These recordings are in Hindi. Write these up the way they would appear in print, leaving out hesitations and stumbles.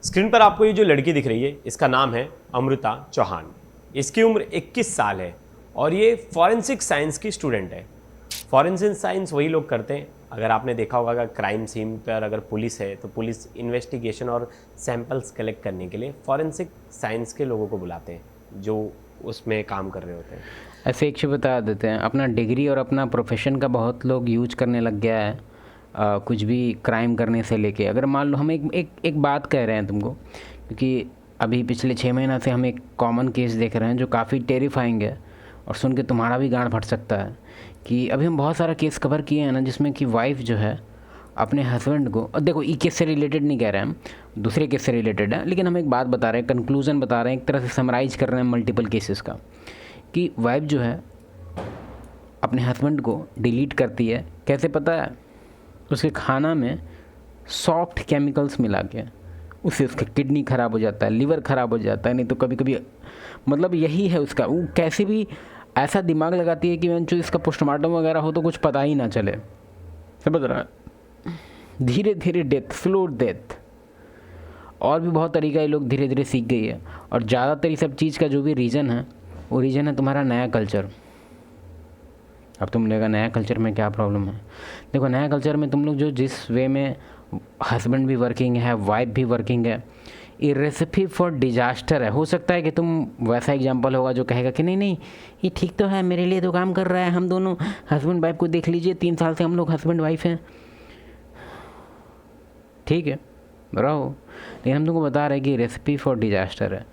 स्क्रीन पर आपको ये जो लड़की दिख रही है, इसका नाम है अमृता चौहान। इसकी उम्र 21 साल है और ये फॉरेंसिक साइंस की स्टूडेंट है। फॉरेंसिक साइंस वही लोग करते हैं, अगर आपने देखा होगा, अगर क्राइम सीन पर अगर पुलिस है तो पुलिस इन्वेस्टिगेशन और सैंपल्स कलेक्ट करने के लिए फॉरेंसिक साइंस के लोगों को बुलाते हैं जो उसमें काम कर रहे होते हैं। ऐसे एक चीज़ बता देते हैं, अपना डिग्री और अपना प्रोफेशन का बहुत लोग यूज करने लग गया है कुछ भी क्राइम करने से लेके। अगर मान लो हम एक बात कह रहे हैं तुमको, क्योंकि अभी पिछले 6 महीना से हम एक कॉमन केस देख रहे हैं जो काफ़ी टेरिफाइंग है और सुन के तुम्हारा भी गांड फट सकता है। कि अभी हम बहुत सारा केस कवर किए हैं ना, जिसमें कि वाइफ जो है अपने हस्बैंड को, और देखो ये केस से रिलेटेड नहीं कह रहे हैं हम, दूसरे केस से रिलेटेड है, लेकिन हम एक बात बता रहे हैं, कंक्लूजन बता रहे हैं, एक तरह से समराइज कर रहे हैं मल्टीपल केसेस का, कि वाइफ जो है अपने हस्बैंड को डिलीट करती है। कैसे पता है? उसके खाना में सॉफ्ट केमिकल्स मिला के, उससे उसका किडनी ख़राब हो जाता है, लिवर ख़राब हो जाता है, नहीं तो कभी कभी मतलब यही है उसका। वो कैसे भी ऐसा दिमाग लगाती है कि जो इसका पोस्टमार्टम वगैरह हो तो कुछ पता ही ना चले। समझ रहा है? धीरे धीरे डेथ, स्लो डेथ। और भी बहुत तरीका ये लोग धीरे धीरे सीख गई है। और ज़्यादातर ये सब चीज़ का जो भी रीज़न है, वो रीज़न है तुम्हारा नया कल्चर। अब तुम लेगा नया कल्चर में क्या प्रॉब्लम है? देखो, नया कल्चर में तुम लोग जो जिस वे में हस्बैंड भी वर्किंग है, वाइफ भी वर्किंग है, ये रेसिपी फॉर डिजास्टर है। हो सकता है कि तुम वैसा एग्जांपल होगा जो कहेगा कि नहीं नहीं ये ठीक तो है, मेरे लिए तो काम कर रहा है, हम दोनों हस्बैंड वाइफ को देख लीजिए, 3 साल से हम लोग हस्बैंड वाइफ हैं, ठीक है रहो। लेकिन हम तुमको बता रहे हैं कि रेसिपी फॉर डिजास्टर है।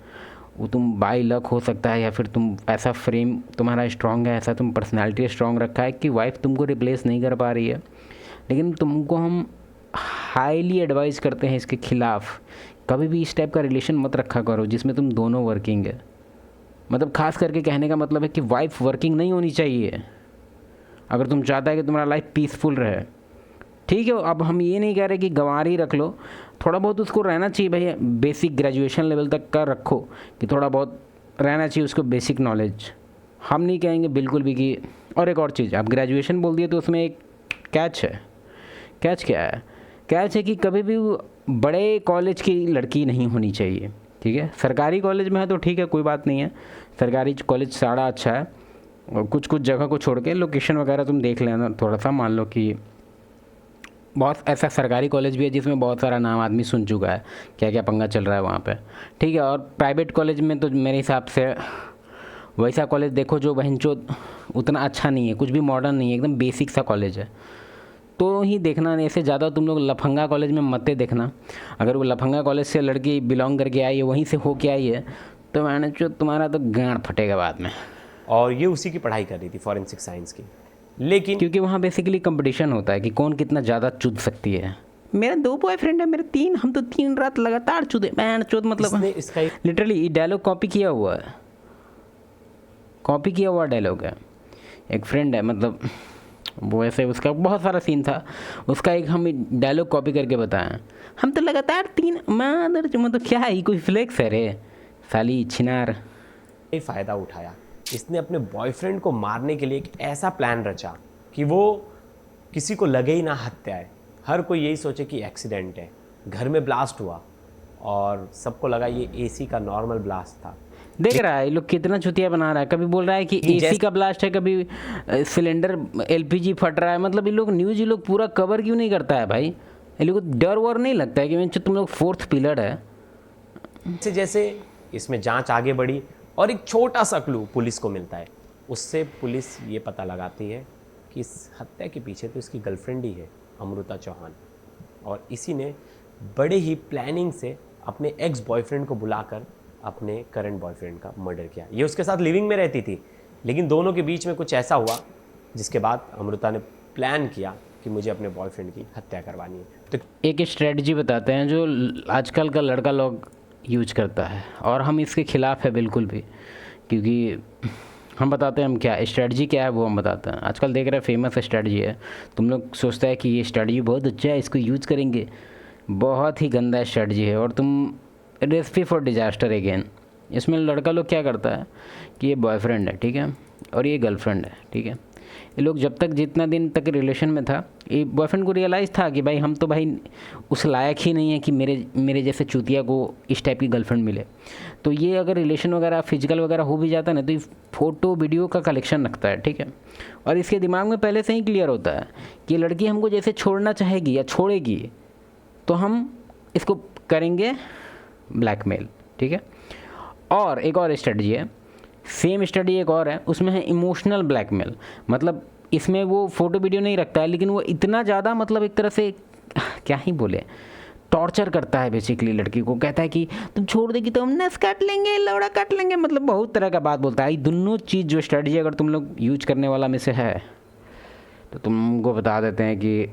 वो तुम बाई लक हो सकता है, या फिर तुम ऐसा फ्रेम तुम्हारा स्ट्रांग है, ऐसा तुम पर्सनालिटी स्ट्रांग रखा है कि वाइफ तुमको रिप्लेस नहीं कर पा रही है। लेकिन तुमको हम हाईली एडवाइस करते हैं इसके ख़िलाफ़, कभी भी इस टाइप का रिलेशन मत रखा करो जिसमें तुम दोनों वर्किंग है। मतलब खास करके कहने का मतलब है कि वाइफ वर्किंग नहीं होनी चाहिए अगर तुम चाहता है कि तुम्हारा लाइफ पीसफुल रहे। ठीक है, अब हम ये नहीं कह रहे कि गंवार ही रख लो, थोड़ा बहुत उसको रहना चाहिए भैया, बेसिक ग्रेजुएशन लेवल तक का रखो कि थोड़ा बहुत रहना चाहिए उसको बेसिक नॉलेज। हम नहीं कहेंगे बिल्कुल भी कि, और एक और चीज़, आप ग्रेजुएशन बोल दिए तो उसमें एक कैच है। कैच क्या है? कैच है कि कभी भी बड़े कॉलेज की लड़की नहीं होनी चाहिए, ठीक है? सरकारी कॉलेज में है तो ठीक है, कोई बात नहीं है, सरकारी कॉलेज सारा अच्छा है। और कुछ कुछ जगह को छोड़ के लोकेशन वगैरह तुम देख लेना थोड़ा सा। मान लो कि बहुत ऐसा सरकारी कॉलेज भी है जिसमें बहुत सारा नाम आदमी सुन चुका है, क्या क्या पंगा चल रहा है वहाँ पे, ठीक है? और प्राइवेट कॉलेज में तो मेरे हिसाब से वैसा कॉलेज देखो जो बहनचोद उतना अच्छा नहीं है, कुछ भी मॉडर्न नहीं है, एकदम बेसिक सा कॉलेज है, तो ही देखना। नहीं से ज़्यादा तुम लोग लफंगा कॉलेज में मत देखना। अगर वो लफंगा कॉलेज से लड़की बिलोंग करके आई है, वहीं से हो के आई है, तो मैंने जो तुम्हारा तो गांड फटेगा बाद में। और ये उसी की पढ़ाई कर रही थी, फॉरेंसिक साइंस की, लेकिन क्योंकि वहाँ बेसिकली कंपटीशन होता है कि कौन कितना ज़्यादा चुद सकती है। मेरा 2 बॉयफ्रेंड है, मेरे 3, हम तो 3 रात लगातार चुदे, मैं चुद मतलब इसका लिटरली ये डायलॉग कॉपी किया हुआ है, कॉपी किया हुआ डायलॉग है। एक फ्रेंड है, मतलब वो ऐसे, उसका बहुत सारा सीन था, उसका एक हम डायलॉग कॉपी करके बताएं, हम तो लगातार 3 मतलब क्या है, ये कोई फ्लेक्स है रे साली छिनार। फ़ायदा उठाया। इसने अपने बॉयफ्रेंड को मारने के लिए एक ऐसा प्लान रचा कि वो किसी को लगे ही ना हत्या है, हर कोई यही सोचे कि एक्सीडेंट है। घर में ब्लास्ट हुआ और सबको लगा ये एसी का नॉर्मल ब्लास्ट था। देख रहा है ये लोग कितना चुतिया बना रहा है, कभी बोल रहा है कि एसी का ब्लास्ट है, कभी सिलेंडर एलपीजी फट रहा है। मतलब ये लोग न्यूज़, ये लोग पूरा कवर क्यों नहीं करता है भाई? ये लोग को डर वर नहीं लगता है कि तुम लोग 4th पिलर है? जैसे इसमें जांच आगे बढ़ी और एक छोटा सा क्लू पुलिस को मिलता है, उससे पुलिस ये पता लगाती है कि इस हत्या के पीछे तो इसकी गर्लफ्रेंड ही है, अमृता चौहान, और इसी ने बड़े ही प्लानिंग से अपने एक्स बॉयफ्रेंड को बुलाकर अपने करंट बॉयफ्रेंड का मर्डर किया। ये उसके साथ लिविंग में रहती थी, लेकिन दोनों के बीच में कुछ ऐसा हुआ जिसके बाद अमृता ने प्लान किया कि मुझे अपने बॉयफ्रेंड की हत्या करवानी है। तो एक स्ट्रेटजी बताते हैं जो आजकल का लड़का लोग यूज करता है, और हम इसके ख़िलाफ़ है बिल्कुल भी, क्योंकि हम बताते हैं हम क्या स्ट्रेटजी क्या है वो हम बताते हैं। आजकल देख रहे हैं फेमस स्ट्रेटजी है, तुम लोग सोचते हैं कि ये स्ट्रेटजी बहुत अच्छा है, इसको यूज़ करेंगे, बहुत ही गंदा स्ट्रेटजी है। और तुम रेसिपी फॉर डिजास्टर अगेन। इसमें लड़का लोग क्या करता है कि ये बॉयफ्रेंड है, ठीक है, और ये गर्लफ्रेंड है, ठीक है, ये लोग जब तक जितना दिन तक रिलेशन में था, ये बॉयफ्रेंड को रियलाइज़ था कि भाई हम तो भाई उस लायक ही नहीं है कि मेरे जैसे चूतिया को इस टाइप की गर्लफ्रेंड मिले। तो ये अगर रिलेशन वगैरह फिजिकल वगैरह हो भी जाता है ना, तो ये फ़ोटो वीडियो का कलेक्शन रखता है, ठीक है। और इसके दिमाग में पहले से ही क्लियर होता है कि लड़की हमको जैसे छोड़ना चाहेगी या छोड़ेगी तो हम इसको करेंगे ब्लैकमेल, ठीक है। और एक और स्ट्रेटजी है, सेम स्टडी एक और है, उसमें है इमोशनल ब्लैकमेल। मतलब इसमें वो फ़ोटो वीडियो नहीं रखता है, लेकिन वो इतना ज़्यादा मतलब एक तरह से क्या ही बोले, टॉर्चर करता है बेसिकली लड़की को। कहता है कि तुम छोड़ देगी तो हम नस काट लेंगे, लौड़ा काट लेंगे, मतलब बहुत तरह का बात बोलता है। ये दोनों चीज़ जो स्ट्रेटजी अगर तुम लोग यूज करने वाला में से है तो तुमको बता देते हैं कि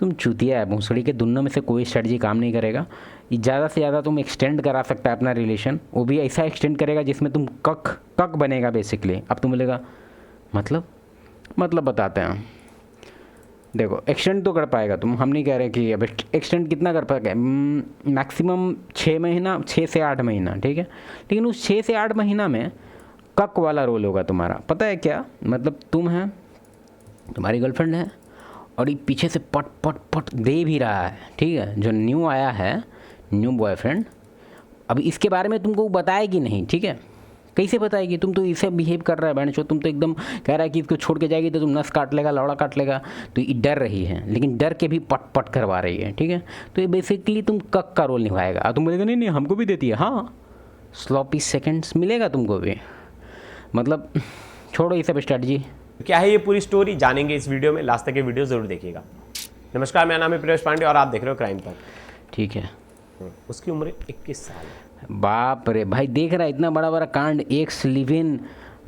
तुम चूतिया है। भूसड़ी के दोनों में से कोई स्ट्रेटजी काम नहीं करेगा। ज़्यादा से ज़्यादा तुम एक्सटेंड करा सकता है अपना रिलेशन, वो भी ऐसा एक्सटेंड करेगा जिसमें तुम कक बनेगा बेसिकली। अब तुम बोलेगा मतलब बताते हैं, देखो एक्सटेंड तो कर पाएगा तुम, हम नहीं कह रहे कि अब एक्सटेंड कितना कर पाएगा, मैक्सिमम 6 महीना, 6 से 8 महीना, ठीक है। लेकिन उस 6 से 8 महीना में कक वाला रोल होगा तुम्हारा। पता है क्या मतलब, तुम है, तुम्हारी गर्लफ्रेंड है और ये पीछे से पट पट पट दे भी रहा है, ठीक है। जो न्यू आया है, न्यू बॉयफ्रेंड, अब इसके बारे में तुमको बताएगी नहीं, ठीक है। कैसे बताएगी, तुम तो इसे बिहेव कर रहा है बहन चो, तुम तो एकदम कह रहा है कि इसको छोड़ के जाएगी तो तुम नस काट लेगा, लौड़ा काट लेगा। तो ये डर रही है, लेकिन डर के भी पट पट करवा रही है, ठीक है। तो ये बेसिकली तुम कक का रोल निभाएगा। और तुम बोलेगा नहीं हमको भी देती है, हाँ स्लॉपी सेकेंड्स मिलेगा तुमको भी। मतलब छोड़ो ये सब स्ट्रेटजी। क्या है ये पूरी स्टोरी जानेंगे इस वीडियो में, लास्ट तक ये वीडियो जरूर देखिएगा। नमस्कार, मेरा नाम है प्रियेश पांडे और आप देख रहे हो क्राइम पर, ठीक है। उसकी उम्र 21 साल है। बाप रे भाई, देख रहा है इतना बड़ा बड़ा कांड, x live in,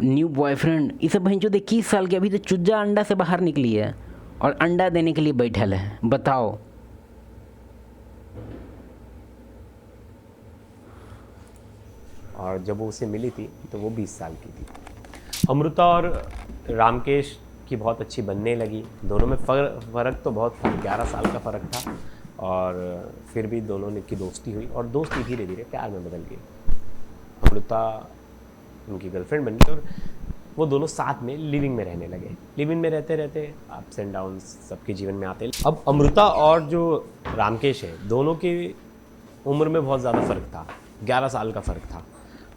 new boyfriend, ये सब भाई जो 21 साल की, अभी तो चुज्जा अंडा से बाहर निकली है और अंडा देने के लिए बैठल है। बताओ और जब वो उसे मिली थी तो वो 20 साल की थी। अमृता और रामकेश की बहुत अच्छी बनने लगी। दोनों में फ़र्क तो बहुत था, 11 साल का फ़र्क था, और फिर भी दोनों की दोस्ती हुई और दोस्ती धीरे धीरे प्यार में बदल गई। अमृता उनकी गर्लफ्रेंड बन गई और वो दोनों साथ में लिविंग में रहने लगे। लिविंग में रहते रहते अप्स एंड डाउन्स सबके जीवन में आते। अब अमृता और जो रामकेश है, दोनों की उम्र में बहुत ज़्यादा फ़र्क था, 11 साल का फ़र्क था।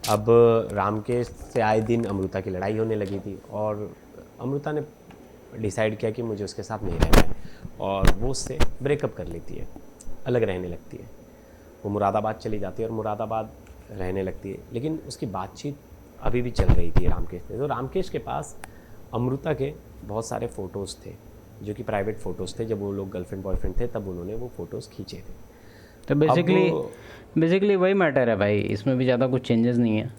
अब रामकेश से आए दिन अमृता की लड़ाई होने लगी थी और अमृता ने डिसाइड किया कि मुझे उसके साथ नहीं रहना है और वो उससे ब्रेकअप कर लेती है, अलग रहने लगती है। वो मुरादाबाद चली जाती है और मुरादाबाद रहने लगती है। लेकिन उसकी बातचीत अभी भी चल रही थी रामकेश से। तो रामकेश के पास अमृता के बहुत सारे फ़ोटोज़ थे जो कि प्राइवेट फ़ोटोज़ थे। जब वो लोग गर्लफ्रेंड बॉयफ्रेंड थे तब उन्होंने वो फ़ोटोज़ खींचे थे। तो बेसिकली वही मैटर है भाई, इसमें भी ज़्यादा कुछ चेंजेस नहीं है।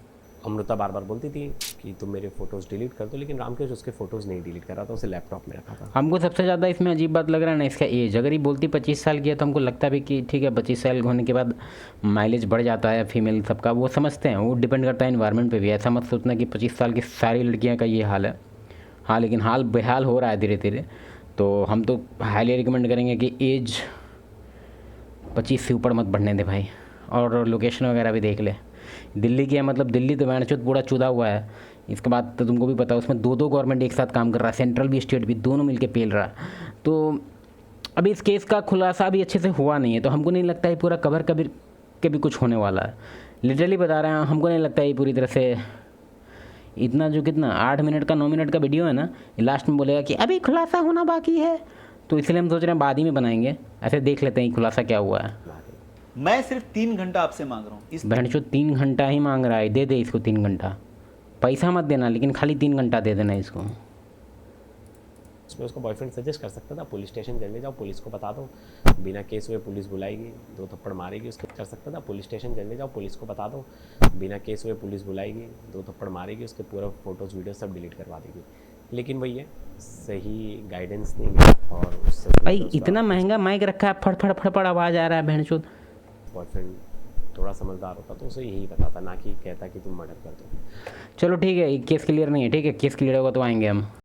अमृता बार बार बोलती थी कि तुम मेरे फ़ोटोज़ डिलीट कर दो, लेकिन रामकेश उसके फ़ोटोज़ नहीं डिलीट कर रहा था, उसे लैपटॉप में रखा था। हमको सबसे ज़्यादा इसमें अजीब बात लग रहा है ना इसका एज। अगर ये बोलती 25 साल की है तो हमको लगता भी कि ठीक है, 25 साल होने के बाद माइलेज बढ़ जाता है फीमेल सबका, वो समझते हैं, वो डिपेंड करता है इन्वायरमेंट पे भी। ऐसा मत सोचना कि 25 साल की सारी लड़कियाँ का ये हाल है। हाँ, लेकिन हाल बेहाल हो रहा है धीरे धीरे। तो हम तो हाईली रिकमेंड करेंगे कि एज 25 से ऊपर मत बढ़ने दे भाई। और लोकेशन वगैरह भी देख ले। दिल्ली की है, मतलब दिल्ली तो मैंने पूरा चुदा हुआ है। इसके बाद तो तुमको भी पता है उसमें 2 गवर्नमेंट एक साथ काम कर रहा है, सेंट्रल भी स्टेट भी, दोनों मिलके पेल रहा है। तो अभी इस केस का खुलासा भी अच्छे से हुआ नहीं है, तो हमको नहीं लगता है पूरा कवर के भी कुछ होने वाला है। लिटरली बता रहे हैं, हमको नहीं लगता है पूरी तरह से इतना जो कितना 8 मिनट का 9 मिनट का वीडियो है ना, लास्ट में बोलेगा कि अभी खुलासा होना बाकी है। तो इसलिए हम सोच रहे हैं बाद ही में बनाएंगे, ऐसे देख लेते हैं खुलासा क्या हुआ है। मैं सिर्फ 3 घंटा आपसे मांग रहा हूँ। इस बहन चो 3 घंटा ही मांग रहा है, दे दे इसको 3 घंटा। पैसा मत देना, लेकिन खाली 3 घंटा दे देना इसको। उसमें उसका बॉयफ्रेंड सजेस्ट कर सकता था पुलिस स्टेशन चले जाओ, पुलिस को बता दो, बिना केस हुए पुलिस बुलाएगी, 2 थप्पड़ मारेगी। उसके कर सकता था पुलिस स्टेशन चले जाओ, पुलिस को बता दो, बिना केस हुए पुलिस बुलाएगी, 2 थप्पड़ मारेगी, उसके पूरा फ़ोटोज़ वीडियो सब डिलीट करवा देगी। लेकिन वही है, सही गाइडेंस नहीं मिला और उससे भाई इतना महंगा माइक रखा है, फड़ फड़ आवाज़ आ रहा है बहन चो। बॉयफ्रेंड थोड़ा समझदार होता तो उसे यही बताता, ना कि कहता कि तुम मर्डर कर दो। चलो ठीक है, केस क्लियर नहीं है, ठीक है, केस क्लियर होगा तो आएंगे हम।